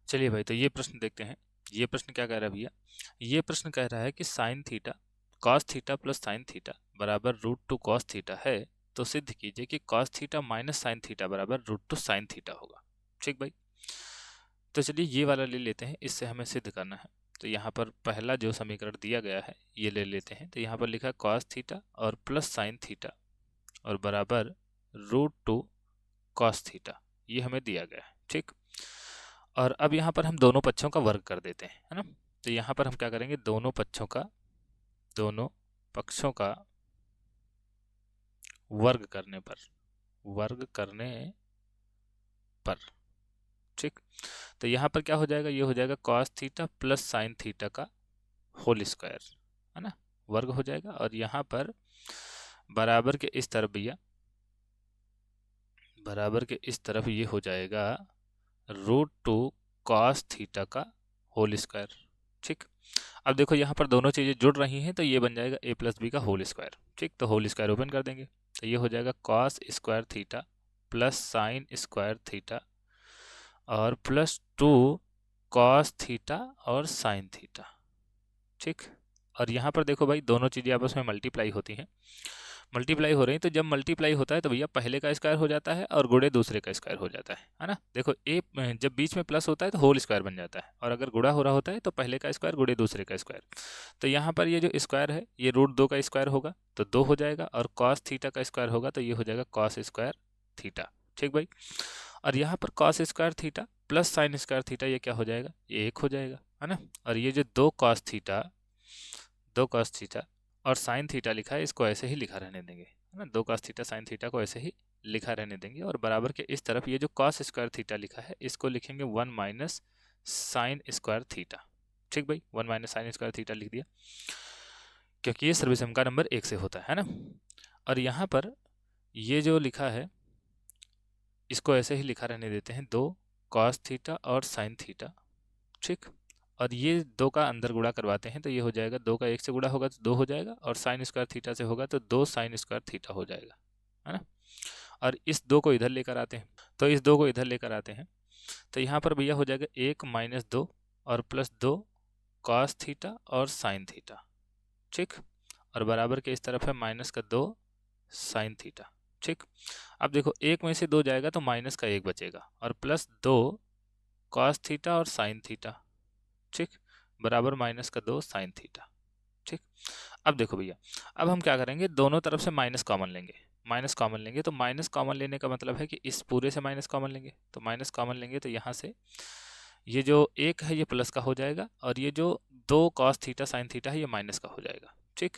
चलिए भाई, तो ये प्रश्न देखते हैं। ये प्रश्न क्या कह रहा है भैया? ये प्रश्न कह रहा है कि sine theta cos theta plus sine theta बराबर रूट टू कॉस थीटा है, तो सिद्ध कीजिए कि cos theta minus sine theta बराबर रूट टू साइन थीटा होगा। ठीक भाई, तो चलिए ये वाला ले लेते हैं, इससे हमें सिद्ध करना है। तो यहाँ पर पहला जो समीकरण दिया गया है ये ले लेते हैं। तो यहाँ पर लिखा है कॉस थीटा और प्लस साइन थीटा और बराबर रूट टू कॉस थीटा, ये हमें दिया गया है। ठीक, और अब यहाँ पर हम दोनों पक्षों का वर्ग कर देते हैं, है ना। तो यहाँ पर हम क्या करेंगे, दोनों पक्षों का वर्ग करने पर ठीक। तो यहाँ पर क्या हो जाएगा, ये हो जाएगा cos theta plus sine theta का होल स्क्वायर, है ना, वर्ग हो जाएगा। और यहाँ पर बराबर के इस तरफ भैया, बराबर के इस तरफ ये हो जाएगा रूट टू कॉस थीटा का होल स्क्वायर। ठीक, अब देखो यहाँ पर दोनों चीज़ें जुड़ रही हैं, तो ये बन जाएगा a प्लस बी का होल स्क्वायर। ठीक, तो होल स्क्वायर ओपन कर देंगे, तो ये हो जाएगा cos square theta plus sine square theta और प्लस टू कॉस थीटा और साइन थीटा। ठीक, और यहाँ पर देखो भाई, दोनों चीज़ें आपस में मल्टीप्लाई होती हैं, मल्टीप्लाई हो रही है। तो जब मल्टीप्लाई होता है तो भैया पहले का स्क्वायर हो जाता है और गुणे दूसरे का स्क्वायर हो जाता है ना। देखो ए जब बीच में प्लस होता है तो होल स्क्वायर बन जाता है, और अगर गुणा हो रहा होता है तो पहले का स्क्वायर गुणे दूसरे का स्क्वायर। तो यहाँ पर ये जो स्क्वायर है ये रूट दो का स्क्वायर होगा तो दो हो जाएगा, और कॉस थीटा का स्क्वायर होगा तो ये हो जाएगा कॉस स्क्वायर थीटा। ठीक भाई, और यहाँ पर cos square theta plus sine square theta ये क्या हो जाएगा, ये एक हो जाएगा, है ना। और ये जो दो कॉस थीटा और साइन थीटा लिखा है, इसको ऐसे ही लिखा रहने देंगे, है ना। दो कॉस थीटा साइन थीटा को ऐसे ही लिखा रहने देंगे, और बराबर के इस तरफ ये जो कॉस स्क्वायर थीटा लिखा है इसको लिखेंगे one minus sine square theta. ठीक भाई, one minus sine square theta लिख दिया, क्योंकि ये सर्वसम का नंबर एक से होता है ना। और यहाँ पर ये जो लिखा है इसको ऐसे ही लिखा रहने देते हैं, दो कॉस थीटा और साइन थीटा। ठीक, और ये दो का अंदर गुणा करवाते हैं तो ये हो जाएगा, दो का एक से गुणा होगा तो दो हो जाएगा, और साइन स्क्वायर थीटा से होगा तो दो साइन स्क्वायर थीटा हो जाएगा, है ना। और इस दो को इधर लेकर आते हैं, तो इस दो को इधर लेकर आते हैं, तो यहाँ पर भैया हो जाएगा एक माइनस दो और प्लस दो कॉस थीटा और साइन थीटा। ठीक, और बराबर के इस तरफ है माइनस का दो साइन थीटा। ठीक, अब देखो एक में से दो जाएगा तो माइनस का एक बचेगा, और प्लस दो कॉस थीटा और साइन थीटा। ठीक, बराबर माइनस का दो साइन थीटा। ठीक, अब देखो भैया, अब हम क्या करेंगे, दोनों तरफ से माइनस कॉमन लेंगे, तो माइनस कॉमन लेने का मतलब है कि इस पूरे से माइनस कॉमन लेंगे, तो माइनस कॉमन लेंगे तो यहाँ से ये जो एक है ये प्लस का हो जाएगा, और ये जो दो कॉस थीटा साइन थीटा है ये माइनस का हो जाएगा। ठीक,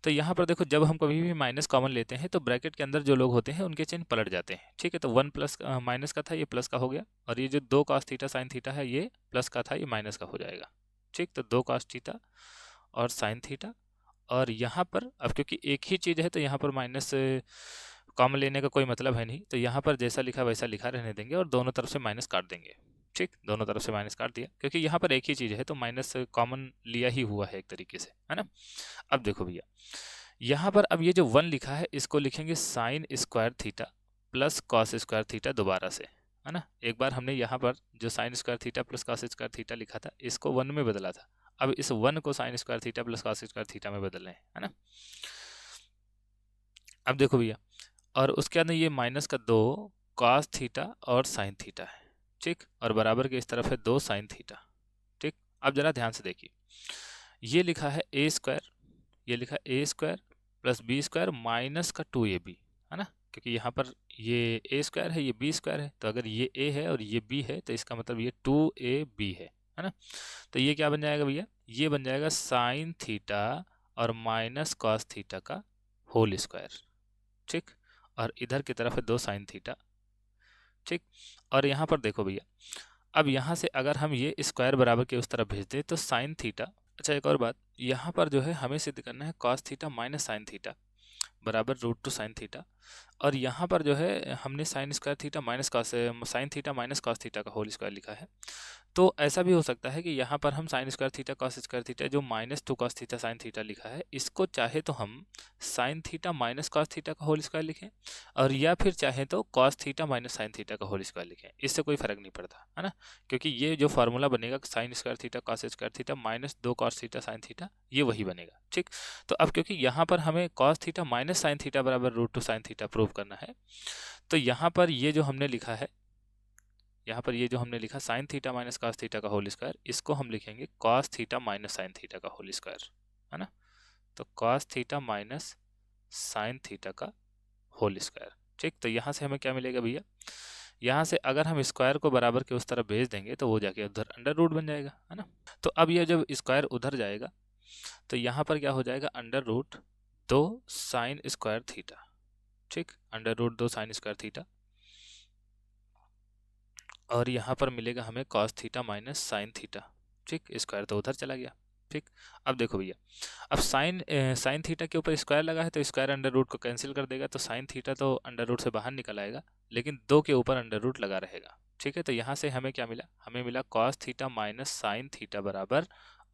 तो यहाँ पर देखो, जब हम कभी भी माइनस कॉमन लेते हैं तो ब्रैकेट के अंदर जो लोग होते हैं उनके चिन्ह पलट जाते हैं। ठीक है, तो वन प्लस माइनस का था ये प्लस का हो गया, और ये जो दो कॉस थीटा साइन थीटा है ये प्लस का था ये माइनस का हो जाएगा। ठीक, तो दो कॉस थीटा और साइन थीटा, और यहाँ पर अब क्योंकि एक ही चीज़ है तो यहाँ पर माइनस कॉमन लेने का कोई मतलब है नहीं, तो यहाँ पर जैसा लिखा वैसा लिखा रहने देंगे और दोनों तरफ से माइनस काट देंगे। ठीक, दोनों तरफ से माइनस काट दिया, क्योंकि यहाँ पर एक ही चीज़ है तो माइनस कॉमन लिया ही हुआ है एक तरीके से, है ना। अब देखो भैया, यहाँ पर अब ये जो वन लिखा है इसको लिखेंगे sine square theta plus cos square theta दोबारा से, है ना। एक बार हमने यहाँ पर जो sine square theta plus cos square theta लिखा था इसको वन में बदला था, अब इस वन को sine square theta plus cos square theta में बदल रहे हैं, है ना। अब देखो भैया, और उसके अंदर ये माइनस का दो कॉस थीटा और साइन थीटा है। ठीक, और बराबर के इस तरफ है दो साइन थीटा। ठीक, अब जरा ध्यान से देखिए, ये लिखा है ए स्क्वायर, ये लिखा है A square plus B square minus का टू ए बी, है ना। क्योंकि यहाँ पर ये ए स्क्वायर है ये बी स्क्वायर है, तो अगर ये ए है और ये बी है तो इसका मतलब ये टू ए बी है ना। तो ये क्या बन जाएगा भैया, ये बन जाएगा साइन थीटा और माइनस कॉस थीटा का होल स्क्वायर। ठीक, और इधर की तरफ है दो साइन थीटा। ठीक, और यहाँ पर देखो भैया, अब यहाँ से अगर हम ये स्क्वायर बराबर के उस तरफ भेज दें तो साइन थीटा, अच्छा एक और बात, यहाँ पर जो है हमें सिद्ध करना है cos theta minus sine theta बराबर रूट टू साइन थीटा, और यहाँ पर जो है हमने sine square theta minus cos sine theta minus cos theta का होल स्क्वायर लिखा है, तो ऐसा भी हो सकता है कि यहाँ पर हम sine square theta cos square theta जो -2 कॉस थीटा साइन थीटा लिखा है, इसको चाहे तो हम sine theta minus cos theta का होल स्क्वायर लिखें, और या फिर चाहे तो cos theta minus sine theta का होल स्क्वायर लिखें। इससे कोई फर्क नहीं पड़ता, है ना, क्योंकि ये जो फार्मूला बनेगा sine square theta cos square theta -2 cos theta sine theta, ये वही बनेगा। ठीक, तो अब क्योंकि यहाँ पर हमें cos theta minus sine theta बराबर √2 साइन थीटा प्रूव करना है, तो यहाँ पर ये जो हमने लिखा है, यहाँ पर ये जो हमने लिखा sine theta minus cos theta का होल स्क्वायर, इसको हम लिखेंगे cos theta minus sine theta का होल स्क्वायर, है ना। तो cos theta minus sine theta का होल स्क्वायर। ठीक, तो यहाँ से हमें क्या मिलेगा भैया, यहाँ से अगर हम स्क्वायर को बराबर के उस तरफ भेज देंगे तो वो जाके उधर अंडर रूट बन जाएगा, है ना। तो अब ये जब स्क्वायर उधर जाएगा तो यहाँ पर क्या हो जाएगा, √2 साइन स्क्वायर थीटा। ठीक, √2 साइन स्क्वायर थीटा, और यहाँ पर मिलेगा हमें cos theta minus sine theta. ठीक, स्क्वायर तो उधर चला गया। ठीक, अब देखो भैया, अब साइन थीटा के ऊपर स्क्वायर लगा है तो स्क्वायर अंडर रूट को कैंसिल कर देगा, तो साइन थीटा तो अंडर रूट से बाहर निकल आएगा, लेकिन 2 के ऊपर अंडर रूट लगा रहेगा। ठीक है, तो यहाँ से हमें क्या मिला, हमें मिला cos theta minus sine theta बराबर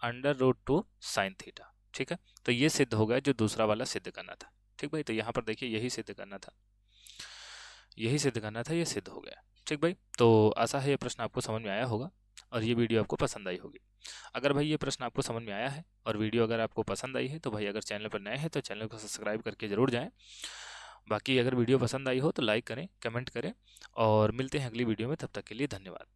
√2 साइन थीटा। ठीक है, तो ये सिद्ध हो गया जो दूसरा वाला सिद्ध करना था। ठीक भाई, तो यहाँ पर देखिए यही सिद्ध करना था, यही सिद्ध करना था, ये सिद्ध हो गया। ठीक भाई, तो आशा है ये प्रश्न आपको समझ में आया होगा और ये वीडियो आपको पसंद आई होगी। अगर भाई ये प्रश्न आपको समझ में आया है और वीडियो अगर आपको पसंद आई है तो भाई अगर चैनल पर नए हैं तो चैनल को सब्सक्राइब करके ज़रूर जाएं। बाकी अगर वीडियो पसंद आई हो तो लाइक करें, कमेंट करें, और मिलते हैं अगली वीडियो में। तब तक के लिए धन्यवाद।